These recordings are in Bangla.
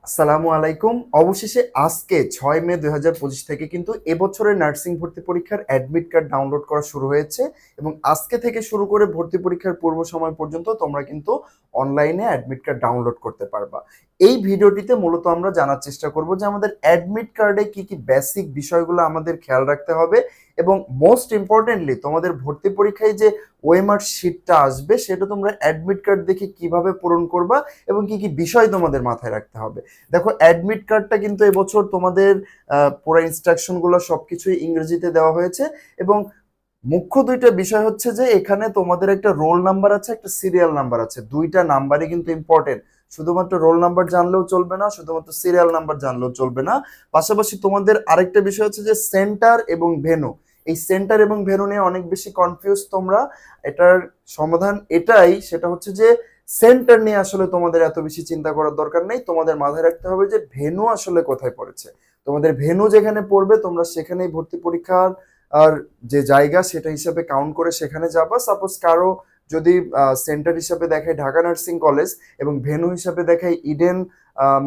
আসসালামু আলাইকুম। অবশেষে আজকে 6 মে 2025 থেকে কিন্তু এবছরের নার্সিং ভর্তি পরীক্ষার অ্যাডমিট কার্ড ডাউনলোড করা শুরু হয়েছে এবং আজকে থেকে শুরু করে ভর্তি পরীক্ষার পূর্ব সময় পর্যন্ত তোমরা কিন্তু অনলাইনে অ্যাডমিট কার্ড ডাউনলোড করতে পারবা। এই ভিডিওটিতে মূলত আমরা জানার চেষ্টা করব যে আমাদের অ্যাডমিট কার্ডে কি কি বেসিক বিষয়গুলো আমাদের খেয়াল রাখতে হবে এবং মোস্ট ইম্পর্টেন্টলি তোমাদের ভর্তি পরীক্ষায় যে ওএমআর শিটটা আসবে সেটা তোমরা অ্যাডমিট কার্ড দেখে কিভাবে পূরণ করবা এবং কি কি বিষয় তোমাদের মাথায় রাখতে হবে। দেখো, অ্যাডমিট কার্ডটা কিন্তু এবছর তোমাদের পুরো ইনস্ট্রাকশনগুলো সবকিছুই ইংরেজিতে দেওয়া হয়েছে এবং মুখ্য দুইটা বিষয় হচ্ছে যে এখানে তোমাদের একটা রোল নাম্বার আছে, একটা সিরিয়াল নাম্বার আছে। দুইটা নাম্বারই কিন্তু ইম্পর্টেন্ট। শুধুমাত্র রোল নাম্বার জানলেও চলবে না, শুধুমাত্র সিরিয়াল নাম্বার জানলেও চলবে না। পাশাপাশি তোমাদের আরেকটা বিষয় হচ্ছে যে সেন্টার এবং ভেন্যু। এই সেন্টার এবং ভেন্যু নিয়ে অনেক বেশি কনফিউজ তোমরা। এটার সমাধান এটাই, সেটা হচ্ছে যে সেন্টার নিয়ে আসলে তোমাদের এত বেশি চিন্তা করার দরকার নেই। তোমাদের মাথায় রাখতে হবে যে ভেন্যু আসলে কোথায় পড়েছে। তোমাদের ভেন্যু যেখানে পড়বে তোমরা সেখানেই ভর্তি পরীক্ষার আর যে জায়গা সেটা হিসাবে কাউন্ট করে সেখানে যাবা। সাপোজ কারো যদি সেন্টার হিসাবে দেখায় ঢাকা নার্সিং কলেজ এবং ভেন্যু হিসাবে দেখায় ইডেন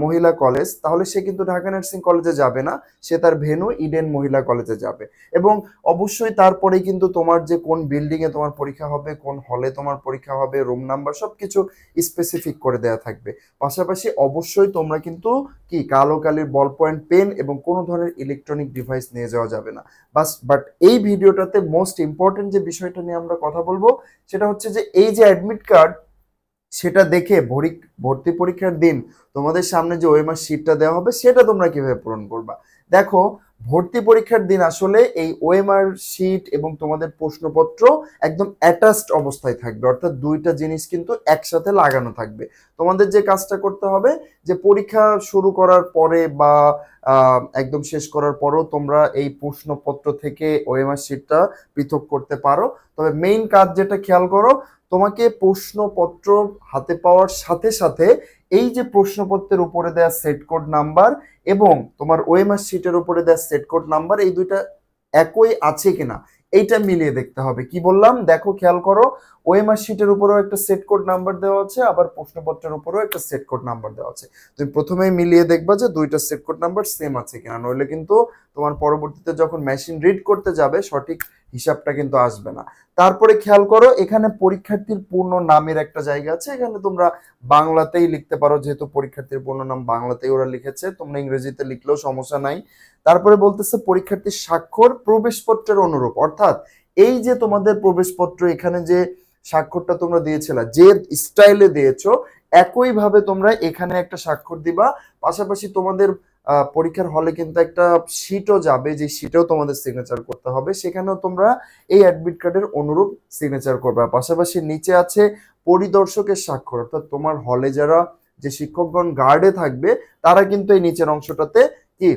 মহিলা কলেজ, তাহলে সে কিন্তু ঢাকা নার্সিং কলেজে যাবে না, সে তার ভেন্যু ইডেন মহিলা কলেজে যাবে। এবং অবশ্যই তারপরেই কিন্তু তোমার যে কোন বিল্ডিং এ তোমার পরীক্ষা হবে, কোন হলে তোমার পরীক্ষা হবে, রুম নাম্বার সবকিছু স্পেসিফিক করে দেওয়া থাকবে। পাশাপাশি অবশ্যই তোমরা কিন্তু কি কালো কালির বল পয়েন্ট পেন এবং কোনো ধরনের ইলেকট্রনিক ডিভাইস নিয়ে যাওয়া যাবে না। বাট এই ভিডিওটাতে মোস্ট ইম্পর্টেন্ট যে বিষয়টা নিয়ে আমরা কথা বলবো সেটা হচ্ছে যে এই যে অ্যাডমিট কার্ড, সেটা দেখে ভর্তি পরীক্ষার দিন তোমাদের সামনে যে ওএমআর শিটটা দেওয়া হবে সেটা তোমরা কিভাবে পূরণ করবা। দেখো, ভর্তি পরীক্ষার দিন আসলে এই ওএমআর শিট এবং তোমাদের প্রশ্নপত্র একদম অ্যাটাচড অবস্থায় থাকবে, অর্থাৎ দুইটা জিনিস কিন্তু একসাথে লাগানো থাকবে। তোমাদের যে কাজটা করতে হবে যে পরীক্ষা শুরু করার পরে বা একদম শেষ করার পরও তোমরা এই প্রশ্নপত্র থেকে ওএমআর শিটটা পৃথক করতে পারো। তবে মেইন কাজ যেটা খেয়াল করো, তোমাকে প্রশ্নপত্র হাতে পাওয়ার সাথে সাথে এই যে প্রশ্নপত্রের উপরে দেওয়া সেট কোড নাম্বার এবং তোমার ওএমআর শিটের উপরে দেওয়া সেট কোড নাম্বার, এই দুইটা একই আছে কিনা এইটা মিলিয়ে দেখতে হবে। কি বললাম দেখো, খেয়াল করো, ওএমআর শিটের উপরেও একটা সেট কোড নাম্বার দেওয়া আছে, আবার প্রশ্নপত্রের উপরেও একটা সেট কোড নাম্বার দেওয়া আছে। তুমি প্রথমেই মিলিয়ে দেখবা যে দুইটা সেট কোড নাম্বার সেম আছে কিনা, নইলে কিন্তু তোমার পরবর্তীতে যখন মেশিন রিড করতে যাবে সঠিক হিসাবটা কিন্তু আসবে না। তারপরে খেয়াল করো, এখানে পরীক্ষার্থীর পূর্ণ নামের একটা জায়গা আছে, এখানে তোমরা বাংলাতেই লিখতে পারো, যেহেতু পরীক্ষার্থীর পূর্ণ নাম বাংলাতেই ওরা লিখেছে, তোমরা ইংরেজিতে লিখলেও সমস্যা নাই। তারপরে বলতেছে পরীক্ষার্থীর স্বাক্ষর প্রবেশপত্রের অনুরূপ, অর্থাৎ এই যে তোমাদের প্রবেশপত্র এখানে যে স্বাক্ষরটা তোমরা দিয়েছিলা, যে স্টাইলে দিয়েছো একইভাবে তোমরা এখানে একটা স্বাক্ষর দিবা। পাশাপাশি তোমাদের পরীক্ষার হলে কিন্তু একটা শিটও যাবে, যে শিটেও তোমাদের সিগনেচার করতে হবে, সেখানেও তোমরা এই অ্যাডমিট কার্ডের অনুরূপ সিগনেচার করবে। পাশাপাশি নিচে আছে পরিদর্শকের স্বাক্ষর, অর্থাৎ তোমার হলে যারা যে শিক্ষকগণ গার্ডে থাকবে তারা কিন্তু এই নিচের অংশটাতে কি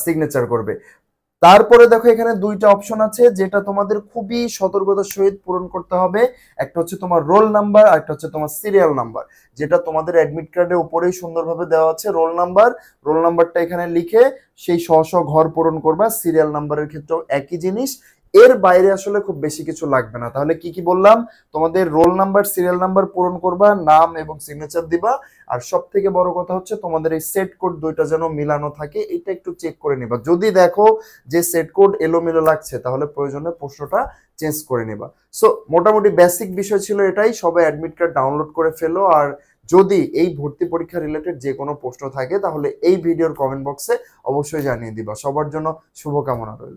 সিগনেচার করবে। তারপরে দেখো, এখানে দুইটা অপশন আছে যেটা তোমাদের খুবই সতর্কতার সহিত পূরণ করতে হবে। একটা হচ্ছে তোমার রোল নাম্বার আর একটা হচ্ছে তোমার সিরিয়াল নাম্বার, যেটা তোমাদের অ্যাডমিট কার্ডের উপরেই সুন্দরভাবে দেওয়া আছে। রোল নাম্বারটা এখানে লিখে সেই ঘর পূরণ করবা। সিরিয়াল নাম্বারের ক্ষেত্রেও একই জিনিস, এর বাইরে আসলে খুব বেশি কিছু লাগবে না। তাহলে কি কি বললাম, তোমাদের রোল নাম্বার সিরিয়াল নাম্বার পূরণ করবা, নাম এবং সিগনেচার দিবা, আর সব থেকে বড় কথা হচ্ছে তোমাদের এই সেট কোড দুইটা যেন মিলানো থাকে, এটা একটু চেক করে নিবা। যদি দেখো যে সেট কোড এলোমেলো লাগছে তাহলে প্রয়োজনে প্রশ্নটা চেঞ্জ করে নিবা। সো মোটামুটি বেসিক বিষয় ছিল এটাই। সবাই অ্যাডমিট কার্ড ডাউনলোড করে ফেলো। আর যদি এই ভর্তি পরীক্ষা রিলেটেড যে কোনো প্রশ্ন থাকে তাহলে এই ভিডিওর কমেন্ট বক্সে অবশ্যই জানিয়ে দিবা। সবার জন্য শুভকামনা রইল।